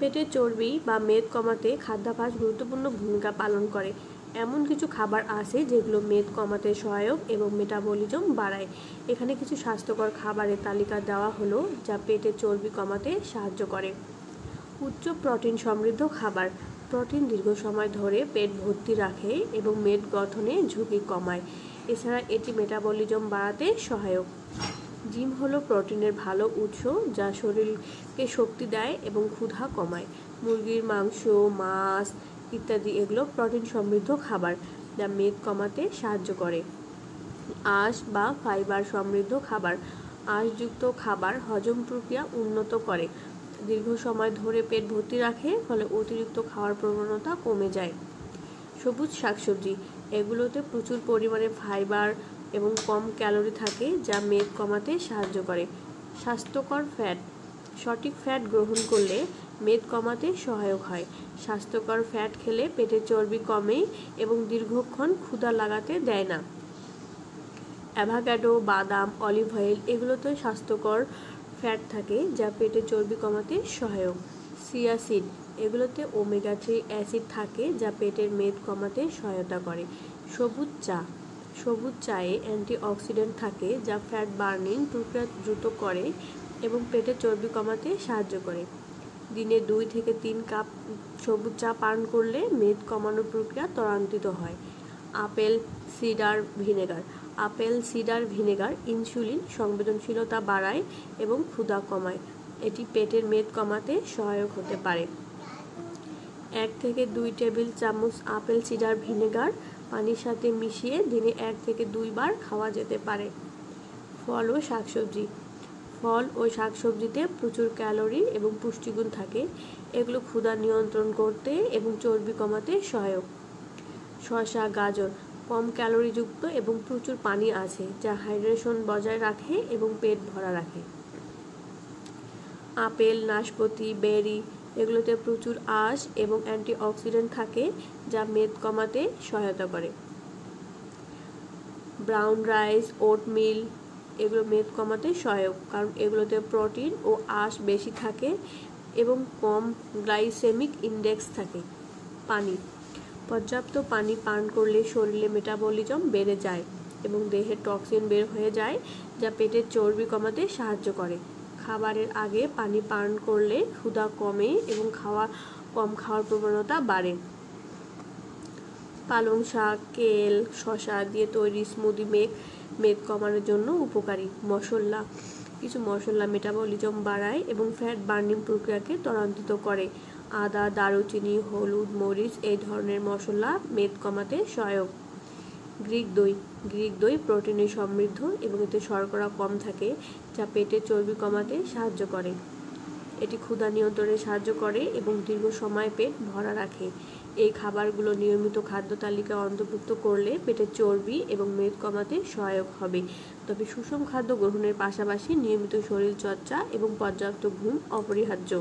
পেটের চর্বি বা মেদ কমাতে খাদ্যাভ্যাস গুরুত্বপূর্ণ ভূমিকা পালন করে। এমন কিছু খাবার আছে যেগুলো মেদ কমাতে সহায়ক এবং মেটাবলিজম বাড়ায়। এখানে কিছু স্বাস্থ্যকর খাবারের তালিকা দেওয়া হলো যা পেটের চর্বি কমাতে সাহায্য করে। উচ্চ প্রোটিন সমৃদ্ধ খাবার। প্রোটিন দীর্ঘ সময় ধরে পেট ভর্তি রাখে এবং মেদ গঠনে ঝুঁকি কমায়। এছাড়া এটি মেটাবলিজম বাড়াতে সহায়ক। ডিম হলো প্রোটিনের ভালো উৎস যা শরীরকে শক্তি দেয় এবং ক্ষুধা কমায়। মুরগির মাংস, মাছ ইত্যাদি এগুলো প্রোটিন সমৃদ্ধ খাবার যা মেদ কমাতে সাহায্য করে। আঁশ বা ফাইবার সমৃদ্ধ খাবার। আঁশযুক্ত খাবার হজম প্রক্রিয়া উন্নত করে, দীর্ঘ সময় ধরে পেট ভর্তি রাখে, ফলে অতিরিক্ত খাওয়ার প্রবণতা কমে যায়। সবুজ শাকসবজি। এগুলোতে প্রচুর পরিমাণে ফাইবার এবং কম ক্যালোরি থাকে যা মেদ কমাতে সাহায্য করে। স্বাস্থ্যকর ফ্যাট। সঠিক ফ্যাট গ্রহণ করলে মেদ কমাতে সহায়ক হয়। স্বাস্থ্যকর ফ্যাট খেলে পেটের চর্বি কমে এবং দীর্ঘক্ষণ ক্ষুধা লাগাতে দেয় না। অ্যাভোকাডো, বাদাম, অলিভ অয়েল এগুলোতে স্বাস্থ্যকর ফ্যাট থাকে যা পেটের চর্বি কমাতে সহায়ক। Chia seed. এগুলোতে ওমেগা 3 অ্যাসিড থাকে যা পেটের মেদ কমাতে সহায়তা করে। সবুজ চা। সবুজ চায়ে অ্যান্টিঅক্সিডেন্ট থাকে যা ফ্যাট বার্নিং প্রক্রিয়া দ্রুত করে এবং পেটের চর্বি কমাতে সাহায্য করে। দিনে 2 থেকে 3 কাপ সবুজ চা পান করলে মেদ কমানোর প্রক্রিয়া ত্বরান্বিত হয়। Apple cider vinegar. Apple cider vinegar insulin সংবেদনশীলতা বাড়ায় এবং ক্ষুধা কমায়। এটি পেটের মেদ কমাতে সহায়ক হতে পারে। 1 থেকে 2 টেবিল চামচ আপেল সিডার ভিনেগার পানির সাথে মিশিয়ে দিনে 1 থেকে 2 বার খাওয়া যেতে পারে। ফল ও শাকসবজি। ফল ও শাকসবজিতে প্রচুর ক্যালোরি এবং পুষ্টিগুণ থাকে। এগুলো ক্ষুধা নিয়ন্ত্রণ করতে এবং চর্বি কমাতে সহায়ক। শসা, গাজর কম ক্যালোরিযুক্ত এবং প্রচুর পানি আছে যা হাইড্রেশন বজায় রাখে এবং পেট ভরা রাখে। আপেল, নাশপাতি, বেরি এগুলোতে প্রচুর আঁশ এবং অ্যান্টিঅক্সিডেন্ট থাকে যা মেদ কমাতে সহায়তা করে। ব্রাউন রাইস, ওটমিল এগুলো মেদ কমাতে সহায়ক কারণ এগুলোতে প্রোটিন ও আঁশ বেশি থাকে এবং কম গ্লাইসেমিক ইন্ডেক্স থাকে। পানি। পর্যাপ্ত পানি পান করলে শরীরে মেটাবলিজম বেড়ে যায় এবং দেহের টক্সিন বের হয়ে যায় যা পেটের চর্বি কমাতে সাহায্য করে। খাবারের আগে পানি পান করলে ক্ষুধা কমে এবং কম খাওয়ার প্রবণতা বাড়ে। পালং শাক, কেল, শসা দিয়ে তৈরি স্মুদি মেদ কমানোর জন্য উপকারী। মশলা। কিছু মশলা মেটাবলিজম বাড়ায় এবং ফ্যাট বার্নিং প্রক্রিয়াকে ত্বরান্বিত করে। আদা, দারুচিনি, হলুদ, মরিচ এই ধরনের মশলা মেদ কমাতে সহায়ক। গ্রিক দই। গ্রিক দই প্রোটিনে সমৃদ্ধ এবং এতে শর্করা কম থাকে যা পেটের চর্বি কমাতে সাহায্য করে। এটি ক্ষুধা নিয়ন্ত্রণে সাহায্য করে এবং দীর্ঘ সময় পেট ভরা রাখে। এই খাবারগুলো নিয়মিত খাদ্য তালিকায় অন্তর্ভুক্ত করলে পেটের চর্বি এবং মেদ কমাতে সহায়ক হবে। তবে সুষম খাদ্য গ্রহণের পাশাপাশি নিয়মিত শরীরচর্চা এবং পর্যাপ্ত ঘুম অপরিহার্য।